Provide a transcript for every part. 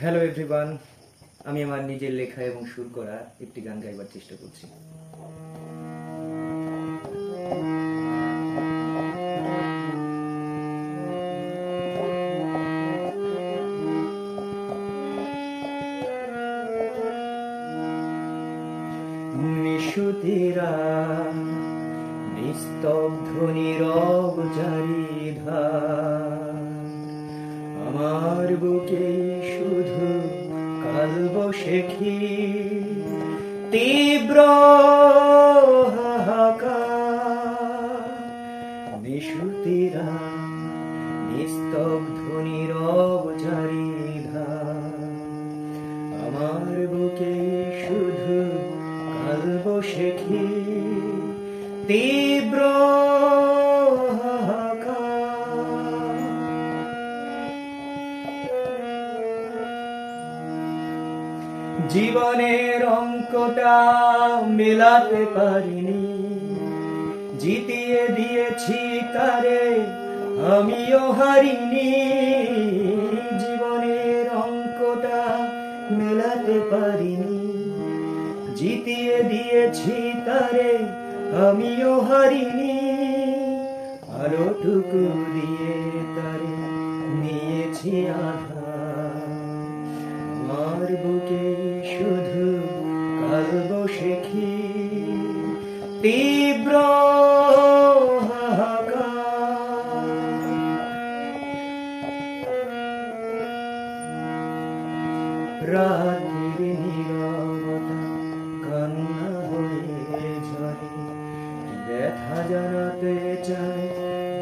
Hello everyone, আমি আমার নিজের লেখা এবং সুর করা একটি গান গাইবার চেষ্টা করছি। নিশুতিরা নিস্তব্ধ নীরব চারিধার, আমার বুকে শুধু কালবৈশাখী তীব্র হাহাকার। নিশুতিরা নিস্তব্ধ নীরব চারিধার, আমার বুকে শুধু কালবৈশাখী তীব্র হাহাকার। জীবনের অঙ্কটা মেলাতে পারিনি, জিতিয়ে দিয়েছি তারে আমিও হারিনি। জীবনের অঙ্কটা মেলাতে পারিনি, জিতিয়ে দিয়েছি তারে আমিও হারিনি। আলোটুকু দিয়ে তারে নিয়েছি আধার, আমার বুকে শুধু কালবৈশাখী তীব্র হাহাকার। রাতের নীরবতা কান্না হয়ে ঝরে, ব্যথা জানাতে চায়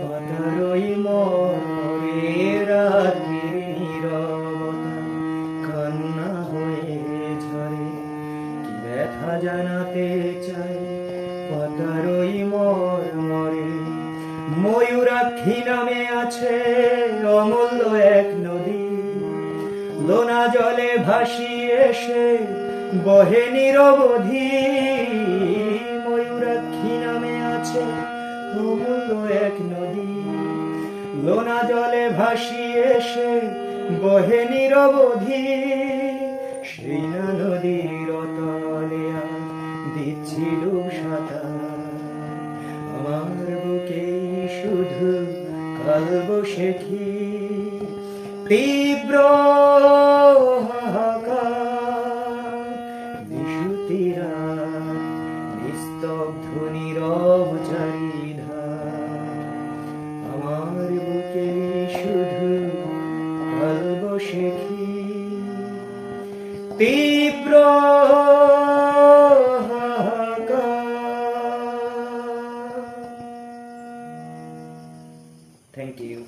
পাতারই মরে। রাতের নীরবতা কান্না হয়ে ঝরে, ব্যথা জানাতে চায় পাতারই মরে। ময়ূরাক্ষী নামে আছে অমূল্য এক নদী, লোনা জলে ভাসিয়ে এসে বহে নিরবধি। ময়ূরাক্ষী নামে আছে অমূল্য এক নদী, লোনা জলে ভাসিয়ে এসে বহে নিরবধি। সেই না নদীর তলে আজ দিচ্ছিল সাঁতার, আমার বুকে শুধু কালবৈশাখী তীব্র হাহাকার। নিশুতিরা নিস্তব্ধ নীরব চারিধার, আমার বুকে শুধু কালবৈশাখী তীব্র হাহাকার। Thank you.